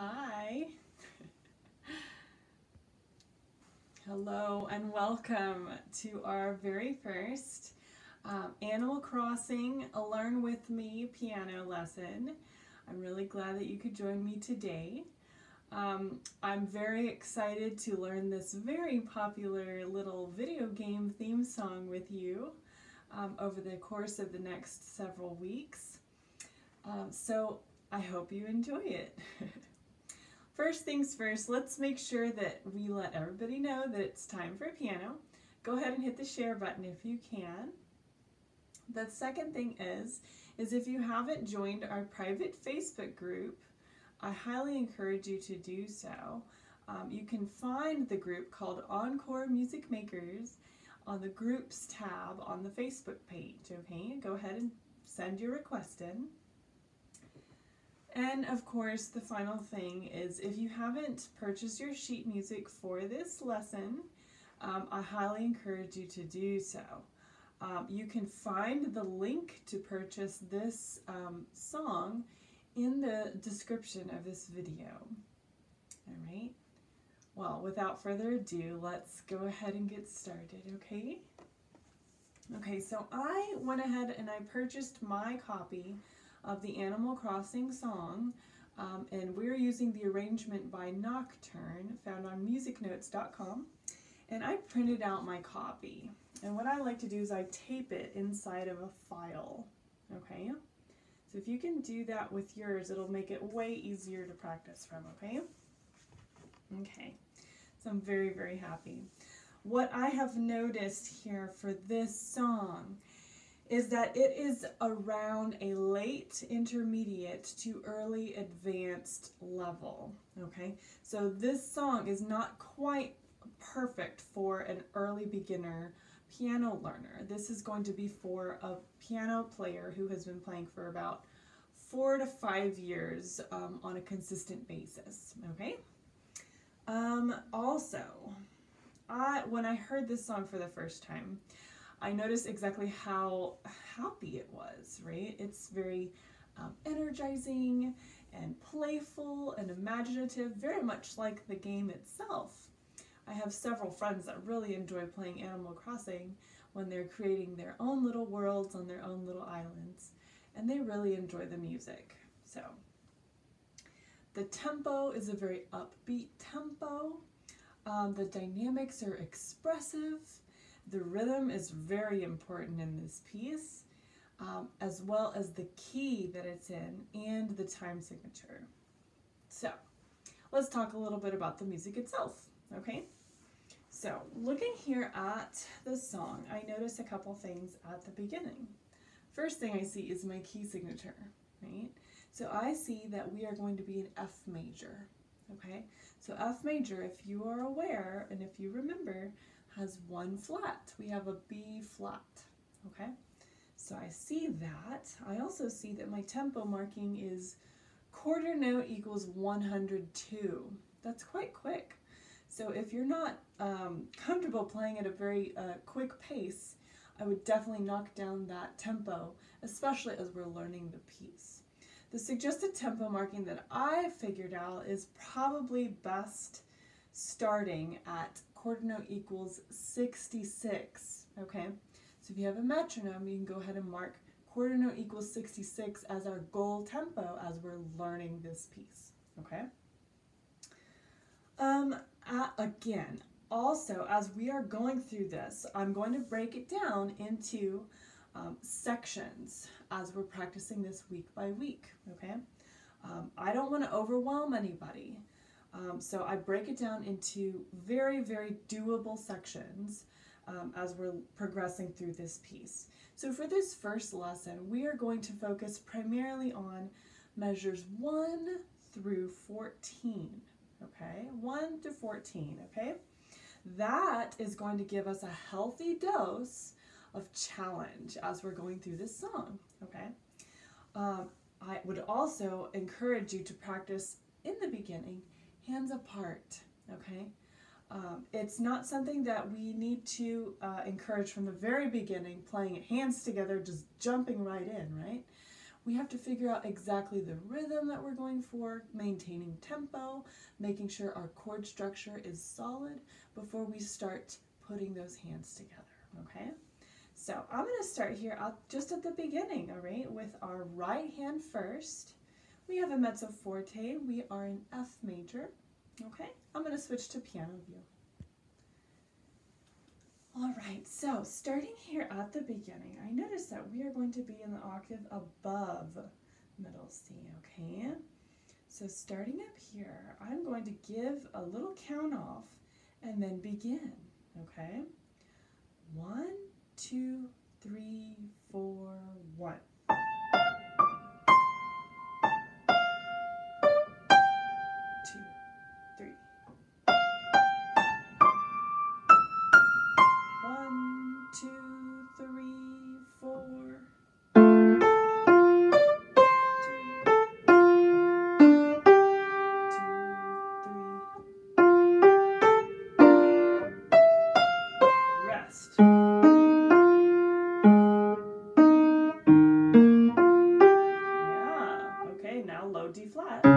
Hi. Hello and welcome to our very first Animal Crossing Learn With Me piano lesson. I'm really glad that you could join me today. I'm very excited to learn this very popular little video game theme song with you over the course of the next several weeks. So I hope you enjoy it. First things first, let's make sure that we let everybody know that it's time for piano. Go ahead and hit the share button if you can. The second thing is if you haven't joined our private Facebook group, I highly encourage you to do so. You can find the group called Encore Music Makers on the Groups tab on the Facebook page, okay? Go ahead and send your request in. And of course, the final thing is if you haven't purchased your sheet music for this lesson, I highly encourage you to do so. You can find the link to purchase this song in the description of this video. All right. Well, without further ado, let's go ahead and get started, okay? Okay, so I went ahead and I purchased my copy of the Animal Crossing song, and we're using the arrangement by Nokturn, found on musicnotes.com, and I printed out my copy. And what I like to do is I tape it inside of a file, okay? So if you can do that with yours, it'll make it way easier to practice from, okay? Okay, so I'm very, very happy. What I have noticed here for this song is that it is around a late intermediate to early advanced level, okay? So this song is not quite perfect for an early beginner piano learner. This is going to be for a piano player who has been playing for about 4 to 5 years on a consistent basis, okay? Also, when I heard this song for the first time, I noticed exactly how happy it was, right? It's very energizing and playful and imaginative, very much like the game itself. I have several friends that really enjoy playing Animal Crossing when they're creating their own little worlds on their own little islands, and they really enjoy the music. So, the tempo is a very upbeat tempo. The dynamics are expressive. The rhythm is very important in this piece, as well as the key that it's in and the time signature. So, let's talk a little bit about the music itself, okay? So, looking here at the song, I notice a couple things at the beginning. First thing I see is my key signature, right? So I see that we are going to be in F major, okay? So F major, if you are aware and if you remember, has one flat. We have a B flat, okay? So I see that. I also see that my tempo marking is quarter note equals 102. That's quite quick. So if you're not comfortable playing at a very quick pace, I would definitely knock down that tempo, especially as we're learning the piece. The suggested tempo marking that I figured out is probably best starting at quarter note equals 66, okay? So if you have a metronome, you can go ahead and mark quarter note equals 66 as our goal tempo as we're learning this piece, okay? Again, also, as we are going through this, I'm going to break it down into sections as we're practicing this week by week, okay? I don't want to overwhelm anybody, so I break it down into very, very doable sections as we're progressing through this piece. So for this first lesson, we are going to focus primarily on measures 1 through 14, okay? 1 to 14, okay? That is going to give us a healthy dose of challenge as we're going through this song, okay? I would also encourage you to practice in the beginning, hands apart, okay? It's not something that we need to encourage from the very beginning, playing hands together, just jumping right in, right? we have to figure out exactly the rhythm that we're going for, maintaining tempo, making sure our chord structure is solid before we start putting those hands together, okay? So I'm going to start here just at the beginning, all right, with our right hand first. We have a mezzo forte. We are in F major, okay? I'm going to switch to piano view. All right, so starting here at the beginning, I notice that we are going to be in the octave above middle C, okay? So starting up here, I'm going to give a little count off and then begin, okay? 1, 2, 3, 4, 1. 2, 3. 1, 2, 3, 4. 2, 3. Rest. Yeah, okay, now low D flat. 2,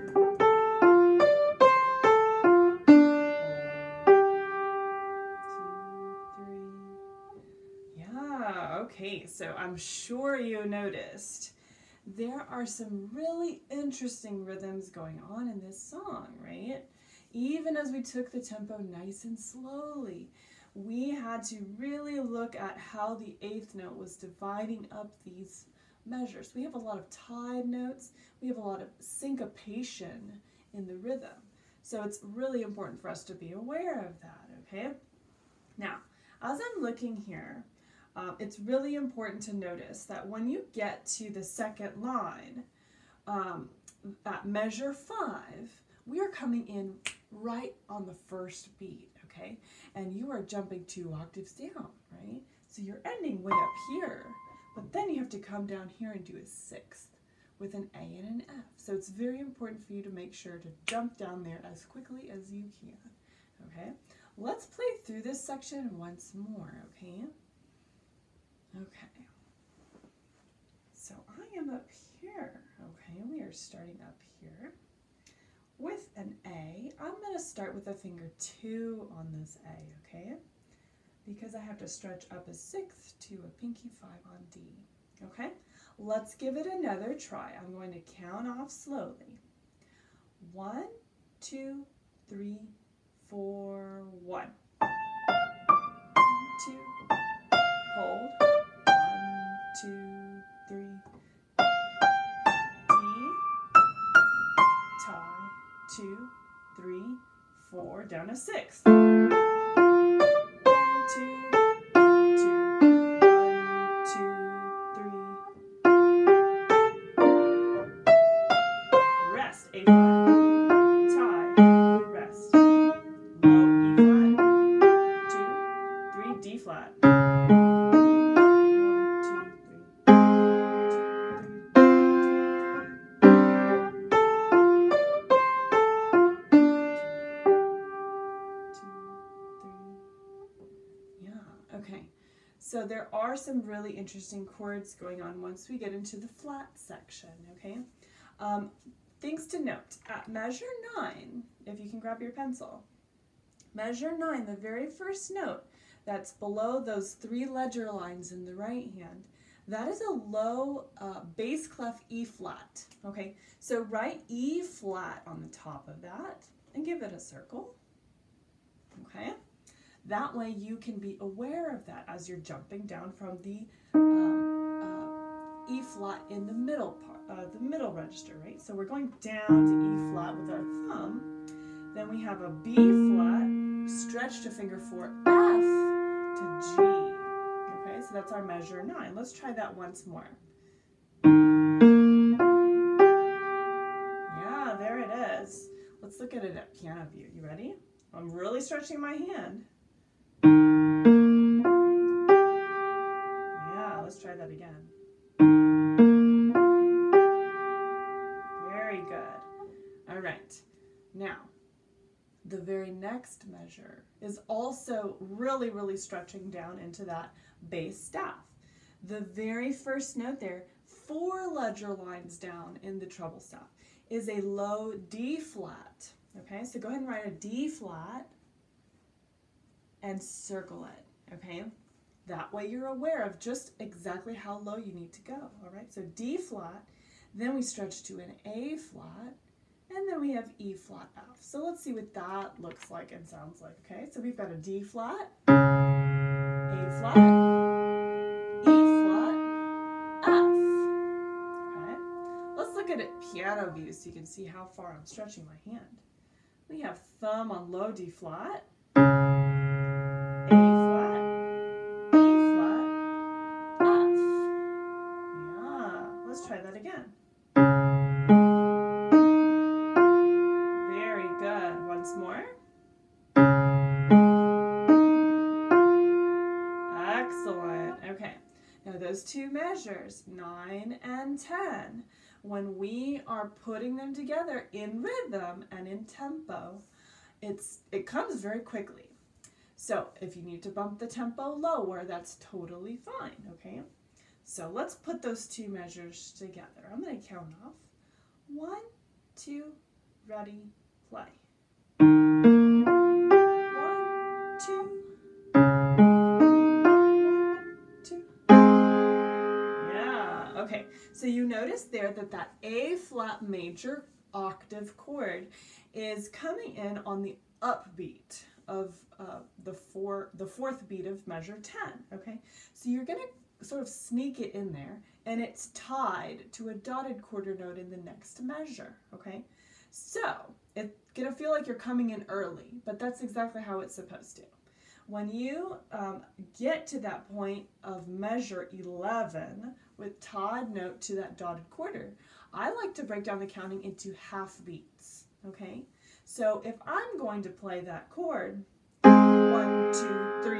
3. Yeah, okay, so I'm sure you noticed there are some really interesting rhythms going on in this song, right? Even as we took the tempo nice and slowly, we had to really look at how the eighth note was dividing up these measures. We have a lot of tied notes, we have a lot of syncopation in the rhythm. So it's really important for us to be aware of that, okay? Now, as I'm looking here, it's really important to notice that when you get to the second line, at measure 5, we are coming in right on the first beat, okay? And you are jumping 2 octaves down, right? So you're ending way up here, but then you have to come down here and do a 6th with an A and an F. So it's very important for you to make sure to jump down there as quickly as you can, okay? Let's play through this section once more, okay? Okay. So I am up here, okay? We are starting up here with an A. I'm going to start with a finger 2 on this A, okay? Because I have to stretch up a 6th to a pinky 5 on D, okay? Let's give it another try. I'm going to count off slowly. 1, 2, 3, 4, 1. 2, hold. 1, 2, 3. D, tie, 2, 3, 4, down a 6th. 1, 2, 1, 2, 1, 2, 3. Rest, A flat, tie, rest. Low E flat, 2, 3, D flat. 1, 2, 3. 2, 3. Yeah, okay. So there are some really interesting chords going on once we get into the flat section, okay? Things to note, at measure 9, if you can grab your pencil, measure 9, the very first note that's below those 3 ledger lines in the right hand, that is a low bass clef E flat, okay? So write E flat on the top of that and give it a circle, okay? That way you can be aware of that as you're jumping down from the E flat in the middle part, the middle register, right? So we're going down to E flat with our thumb. Then we have a B flat, stretch to finger 4, F to G. Okay, so that's our measure 9. Let's try that once more. Yeah, there it is. Let's look at it at piano view. You ready? I'm really stretching my hand. Yeah, let's try that again. Very good. All right. Now, the very next next measure is also really, really stretching down into that bass staff. The very first note there, 4 ledger lines down in the treble staff, is a low D flat. Okay, so go ahead and write a D flat and circle it. Okay, that way you're aware of just exactly how low you need to go. All right, so D flat, then we stretch to an A flat, and then we have E flat F. So let's see what that looks like and sounds like. Okay, so we've got a D flat, A flat, E flat, F. Okay, let's look at it piano view so you can see how far I'm stretching my hand. We have thumb on low D flat, A flat, E flat, F. Yeah, let's try that again. Very good. Once more. Excellent. Okay. Now those two measures, 9 and 10, when we are putting them together in rhythm and in tempo, it comes very quickly. So if you need to bump the tempo lower, that's totally fine, okay? So let's put those two measures together. I'm going to count off. 1, 2, ready, play. 1, 2, 2. Yeah, okay. So you notice there that that A flat major octave chord is coming in on the upbeat of the fourth beat of measure 10, okay? So you're going to sort of sneak it in there, and it's tied to a dotted quarter note in the next measure, okay? So it's going to feel like you're coming in early, but that's exactly how it's supposed to. When you get to that point of measure 11 with tied note to that dotted quarter, I like to break down the counting into half beats, okay? So if I'm going to play that chord, 1, 2, 3,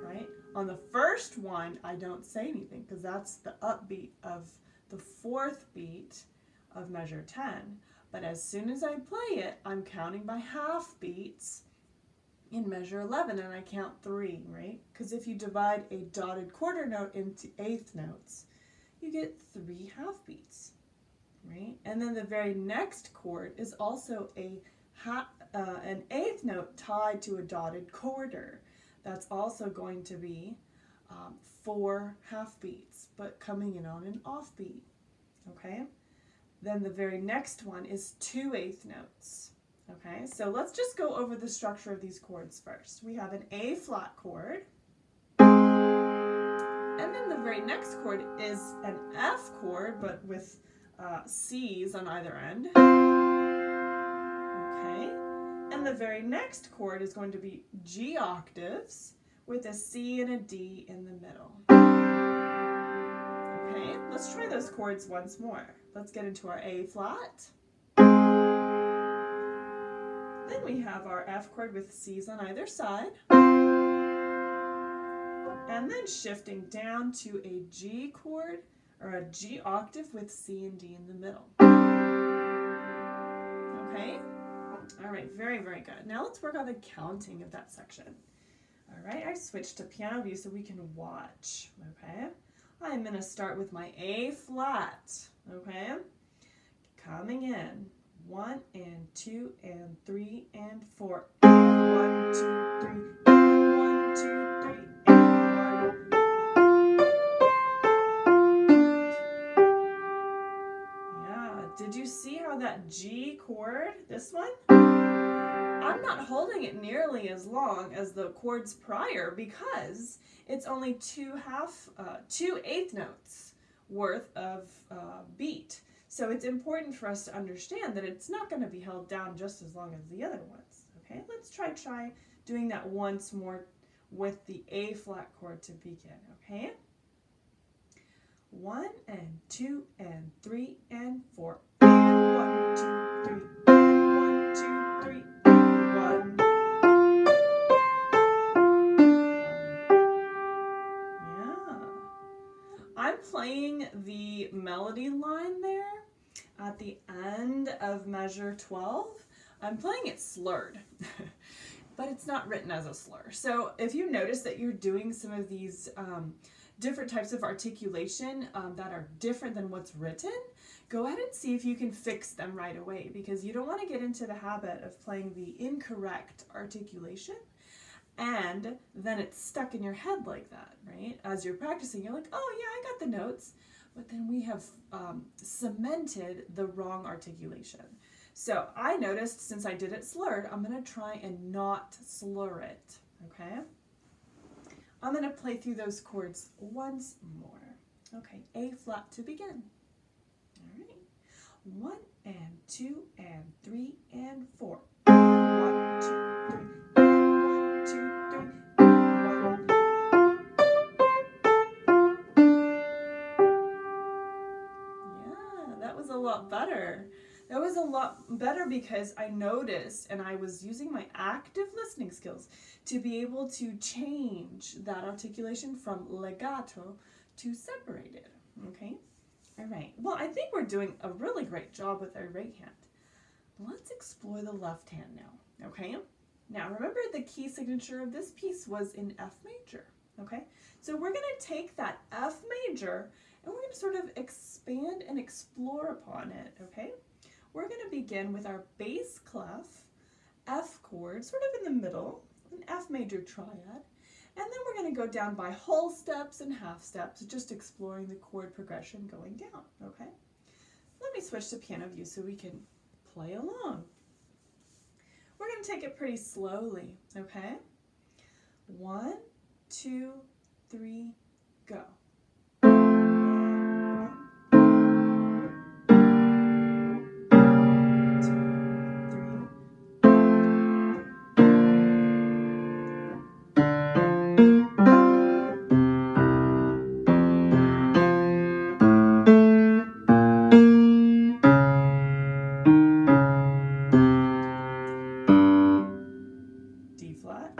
right? On the first one, I don't say anything because that's the upbeat of the fourth beat of measure 10. But as soon as I play it, I'm counting by half beats in measure 11, and I count 3, right? Because if you divide a dotted quarter note into eighth notes, you get 3 half beats, right? And then the very next chord is also an eighth note tied to a dotted quarter. That's also going to be 4 half beats, but coming in on an off beat, okay? Then the very next one is 2 eighth notes. Okay, so let's just go over the structure of these chords first. We have an A flat chord, and then the very next chord is an F chord, but with C's on either end. Okay, and the very next chord is going to be G octaves with a C and a D in the middle. Okay, let's try those chords once more. Let's get into our A flat. Then we have our F chord with C's on either side. And then shifting down to a G chord, or a G octave with C and D in the middle. Okay? All right, very, very good. Now let's work on the counting of that section. All right, I switched to piano view so we can watch. Okay? I'm going to start with my A flat. Okay? Coming in. 1 and 2 and 3 and 4. And 1, 2, 3. And 1, 2, 3. And 1. Yeah. Did you see how that G chord, this one? I'm not holding it nearly as long as the chords prior because it's only 2 eighth notes worth of beat. So it's important for us to understand that it's not going to be held down just as long as the other ones. Okay, let's try doing that once more with the A flat chord to begin. Okay, 1 and 2 and 3 and 4. And 1, 2, 3. And 1, 2, 3. And 1. Yeah. I'm playing the melody line there at the end of measure 12. I'm playing it slurred. but it's not written as a slur. So if you notice that you're doing some of these different types of articulation that are different than what's written, go ahead and see if you can fix them right away, because you don't want to get into the habit of playing the incorrect articulation and then it's stuck in your head like that, right? As you're practicing, you're like, oh yeah, I got the notes, but then we have cemented the wrong articulation. So I noticed, since I did it slurred, I'm going to try and not slur it, okay? I'm going to play through those chords once more. Okay, A flat to begin. All right. 1 and 2 and 3 and 4. 1, 2, 3. 1, 2, 3. 1. Yeah, that was a lot better. That was a lot better because I noticed, and I was using my active listening skills to be able to change that articulation from legato to separated, okay? All right, well, I think we're doing a really great job with our right hand. Let's explore the left hand now, okay? Now, remember the key signature of this piece was in F major, okay? So we're gonna take that F major and we're gonna sort of expand and explore upon it, okay? We're going to begin with our bass clef, F chord, sort of in the middle, an F major triad, and then we're going to go down by whole steps and half steps, just exploring the chord progression going down, okay? Let me switch to piano view so we can play along. We're going to take it pretty slowly, okay? 1, 2, 3, go. D flat.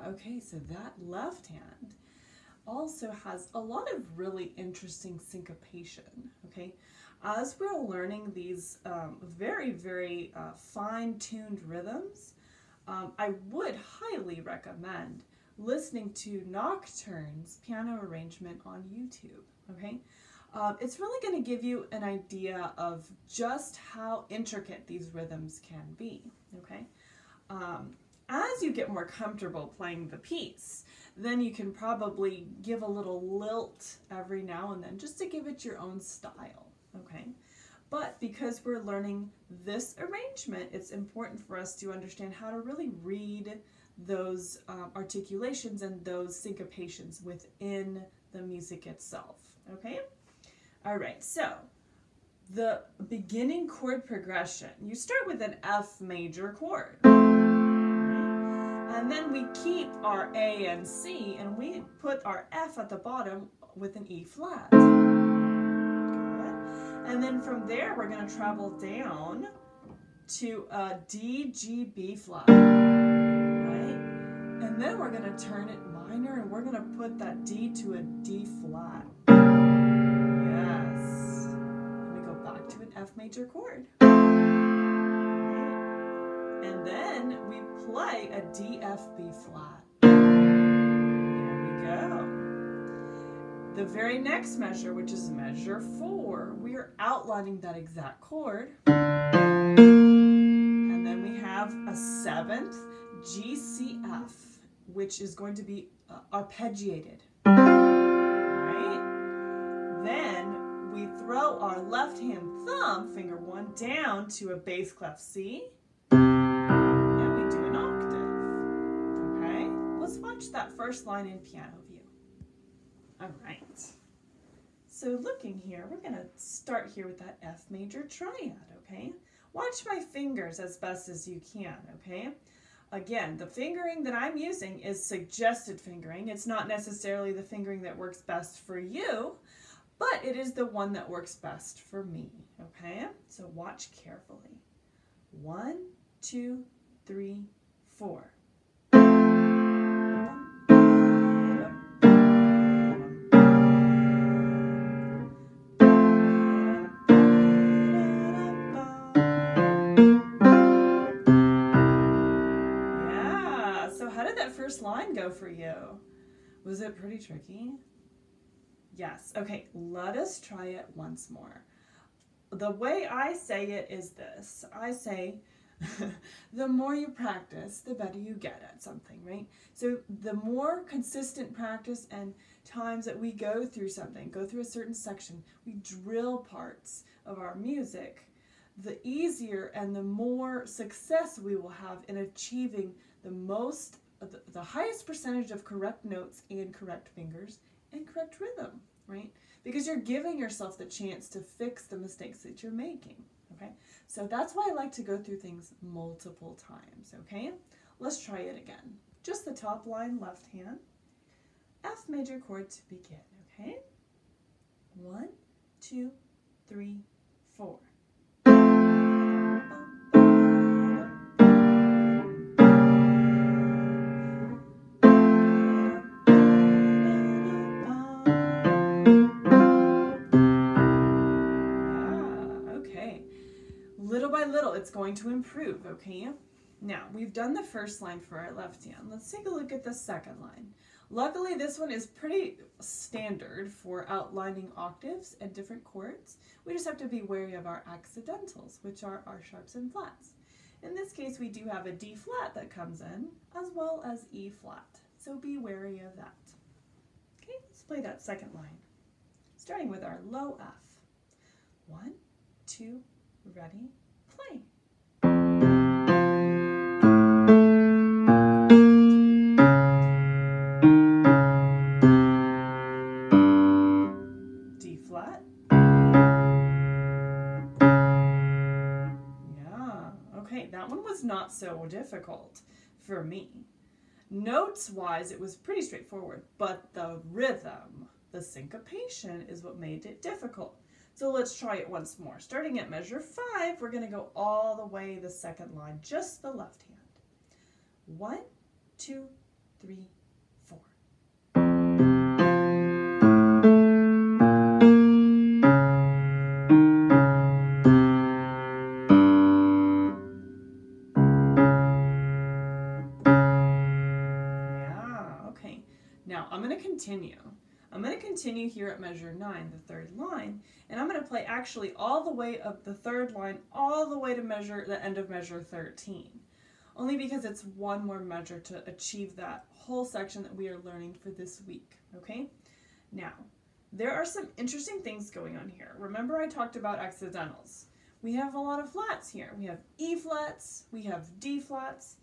Okay, so that left hand also has a lot of really interesting syncopation, okay? As we're learning these very, very fine-tuned rhythms, I would highly recommend listening to Nocturn's piano arrangement on YouTube, okay? It's really going to give you an idea of just how intricate these rhythms can be, okay? As you get more comfortable playing the piece, then you can probably give a little lilt every now and then just to give it your own style, okay? But because we're learning this arrangement, it's important for us to understand how to really read those articulations and those syncopations within the music itself, okay? All right, so the beginning chord progression, you start with an F major chord. And then we keep our A and C, and we put our F at the bottom with an E flat. Good. And then from there, we're going to travel down to a D, G, B flat. Right? And then we're going to turn it minor, and we're going to put that D to a D flat. Yes. Then we go back to an F major chord. And then we play a D, F, B flat. There we go. The very next measure, which is measure 4, we are outlining that exact chord. And then we have a 7th G, C, F, which is going to be arpeggiated. Right? Then we throw our left hand thumb, finger 1, down to a bass clef C. Let's watch that first line in piano view. All right. So looking here, we're going to start here with that F major triad, okay? Watch my fingers as best as you can, okay? Again, the fingering that I'm using is suggested fingering. It's not necessarily the fingering that works best for you, but it is the one that works best for me, okay? So watch carefully. 1, 2, 3, 4. Yeah, so how did that first line go for you? Was it pretty tricky? Yes. Okay, let us try it once more. The way I say it is this. I say, the more you practice, the better you get at something, right? So the more consistent practice and times that we go through something, go through a certain section, we drill parts of our music, the easier and the more success we will have in achieving the highest percentage of correct notes and correct fingers and correct rhythm, right? Because you're giving yourself the chance to fix the mistakes that you're making, okay? So that's why I like to go through things multiple times, okay? Let's try it again. Just the top line, left hand, F major chord to begin, okay? 1, 2, 3, 4. Little by little, it's going to improve, okay? Now, we've done the first line for our left hand. Let's take a look at the second line. Luckily, this one is pretty standard for outlining octaves and different chords. We just have to be wary of our accidentals, which are our sharps and flats. In this case, we do have a D flat that comes in, as well as E flat. So be wary of that. Okay, let's play that second line. Starting with our low F. 1, 2, ready, play. D flat. Yeah, okay, that one was not so difficult for me. Notes-wise, it was pretty straightforward, but the rhythm, the syncopation is what made it difficult. So let's try it once more. Starting at measure 5, we're going to go all the way the second line, just the left hand. 1, 2, 3, 4. Yeah, okay. Now I'm going to continue. I'm going to continue here at measure 9, the third line, and I'm going to play actually all the way up the third line, all the way to the end of measure 13. Only because it's one more measure to achieve that whole section that we are learning for this week, okay? Now, there are some interesting things going on here. Remember I talked about accidentals. We have a lot of flats here. We have E flats, we have D flats,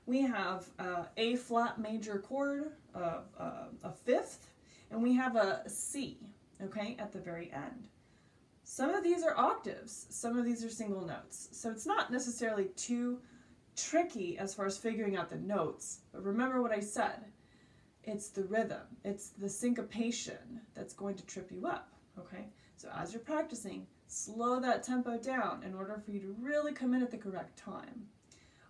we have A flat major chord, a fifth, and we have a C, okay, at the very end. Some of these are octaves, some of these are single notes. So it's not necessarily too tricky as far as figuring out the notes, but remember what I said. It's the rhythm, it's the syncopation that's going to trip you up, okay? So as you're practicing, slow that tempo down in order for you to really come in at the correct time.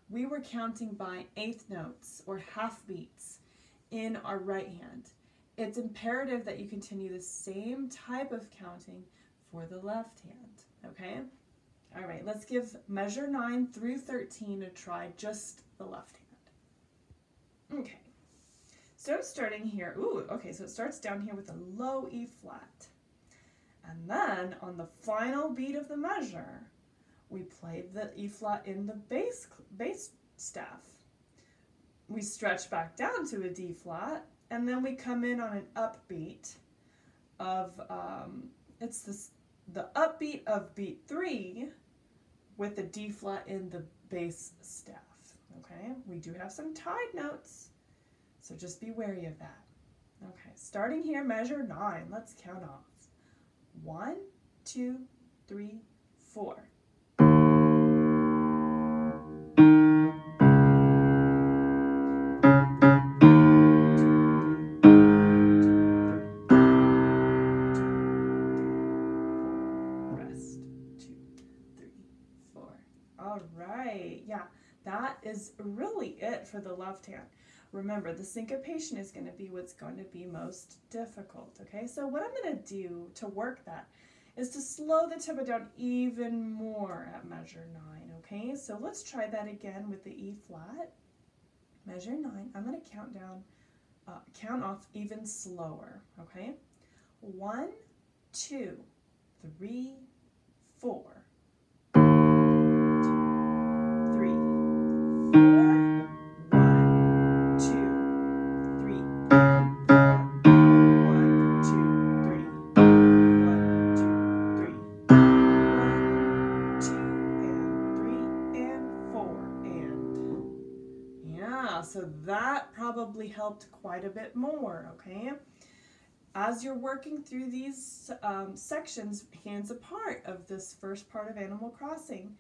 We were counting by eighth notes or half beats in our right hand. It's imperative that you continue the same type of counting for the left hand, okay? All right, let's give measure 9 through 13 a try, just the left hand. Okay, so starting here, okay, so it starts down here with a low E flat. And then on the final beat of the measure, we play the E flat in the bass staff. We stretch back down to a D flat, and then we come in on an upbeat of, it's the upbeat of beat 3 with the D flat in the bass staff, okay? We do have some tied notes, so just be wary of that. Okay, starting here, measure 9, let's count off. 1, 2, 3, 4. for the left hand. Remember, the syncopation is going to be what's going to be most difficult, okay? So what I'm going to do to work that is to slow the tempo down even more at measure 9, okay? So let's try that again with the E flat. Measure 9. I'm going to count off even slower, okay? 1, 2, 3, 4. 3, 4. 1, 2, 3, 4. 1, 2, 3. 1, 2, 3. 1, 2, and 3, and 4, and yeah, so that probably helped quite a bit more, okay? As you're working through these sections, hands apart of this first part of Animal Crossing,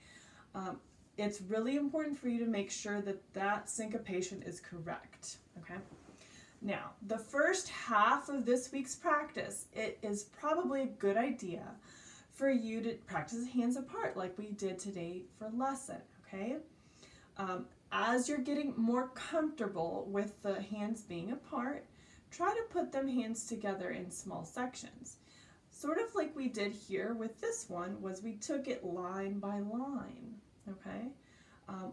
it's really important for you to make sure that that syncopation is correct, okay? Now, the first half of this week's practice, it is probably a good idea for you to practice hands apart like we did today for lesson, okay? As you're getting more comfortable with the hands being apart, try to put them hands together in small sections. Sort of like we did here with this one, was we took it line by line, okay?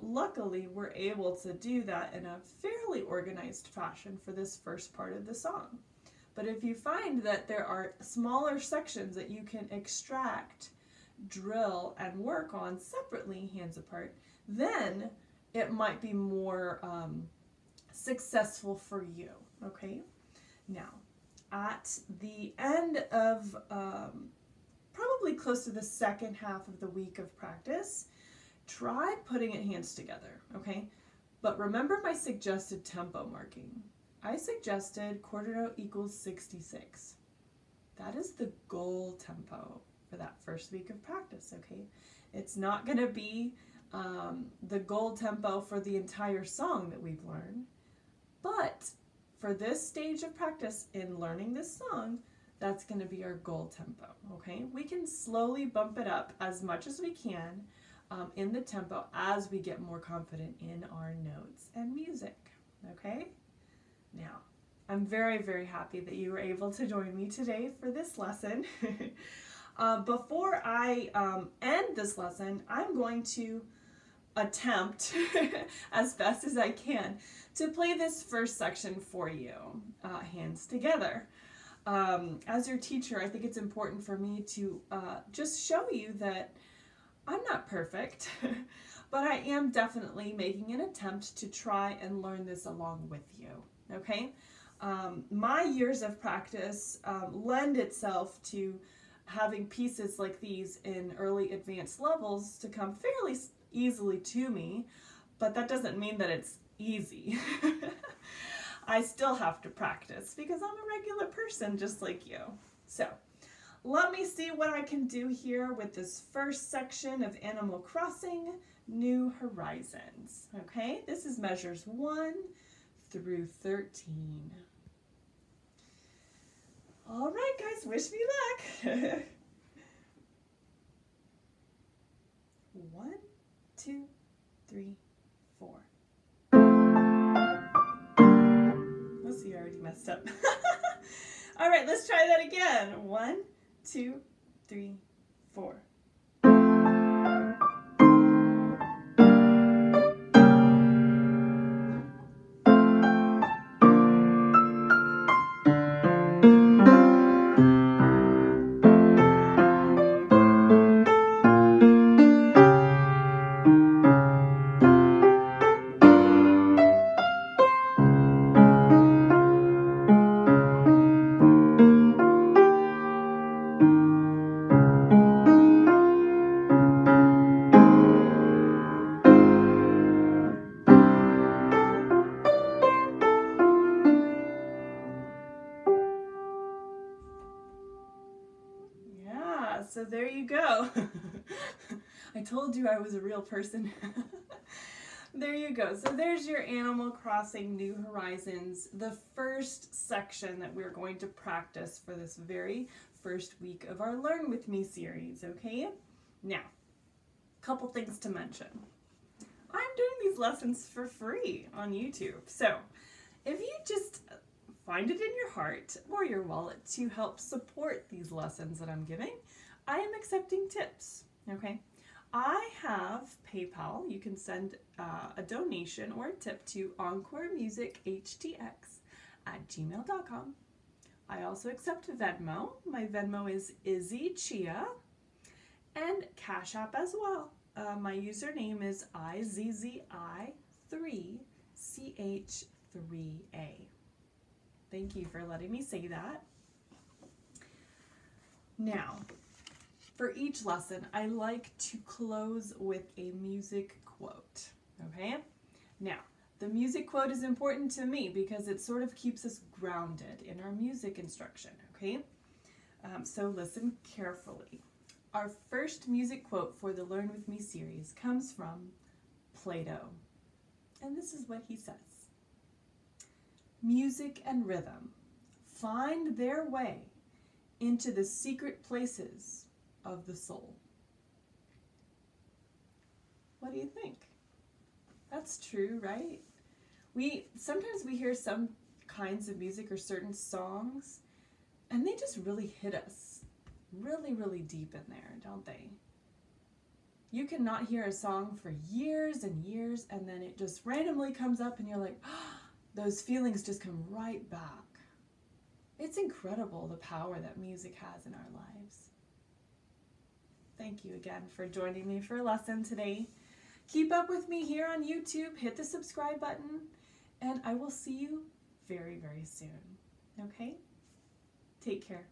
Luckily, we're able to do that in a fairly organized fashion for this first part of the song. But if you find that there are smaller sections that you can extract, drill, and work on separately, hands apart, then it might be more successful for you, okay? Now, at the end of probably close to the second half of the week of practice, try putting it hands together, okay? But remember my suggested tempo marking. I suggested quarter note equals 66. That is the goal tempo for that first week of practice, okay? It's not going to be the goal tempo for the entire song that we've learned, but for this stage of practice in learning this song, that's going to be our goal tempo, okay? We can slowly bump it up as much as we can in the tempo as we get more confident in our notes and music, okay? Now, I'm very, very happy that you were able to join me today for this lesson. Before I end this lesson, I'm going to attempt as best as I can to play this first section for you, hands together. As your teacher, I think it's important for me to just show you that I'm not perfect, but I am definitely making an attempt to try and learn this along with you, okay? My years of practice lend itself to having pieces like these in early advanced levels to come fairly easily to me, but that doesn't mean that it's easy. I still have to practice because I'm a regular person just like you. So let me see what I can do here with this first section of Animal Crossing, New Horizons. Okay, this is measures 1 through 13. All right, guys, wish me luck. 1, 2, 3, 4. Let's see, I already messed up. All right, let's try that again. 1, 2, 3, 4. So there you go. I told you I was a real person. There you go. So there's your Animal Crossing New Horizons, the first section that we're going to practice for this very first week of our Learn With Me series, okay? Now, a couple things to mention. I'm doing these lessons for free on YouTube. So if you just find it in your heart or your wallet to help support these lessons that I'm giving, I am accepting tips, okay? I have PayPal. You can send a donation or a tip to encoremusichtx@gmail.com. I also accept Venmo. My Venmo is Izzy Chia, and Cash App as well. My username is IZZI3CH3A. Thank you for letting me say that. Now, for each lesson, I like to close with a music quote, okay? Now, the music quote is important to me because it sort of keeps us grounded in our music instruction, okay? So listen carefully. Our first music quote for the Learn With Me series comes from Plato, and this is what he says. Music and rhythm find their way into the secret places of the soul. What do you think? That's true, right? Sometimes we hear some kinds of music or certain songs, and they just really hit us really, really deep in there, don't they? You cannot hear a song for years and years, and then it just randomly comes up and you're like, oh, those feelings just come right back. It's incredible the power that music has in our lives. Thank you again for joining me for a lesson today. Keep up with me here on YouTube, hit the subscribe button, and I will see you very, very soon. Okay? Take care.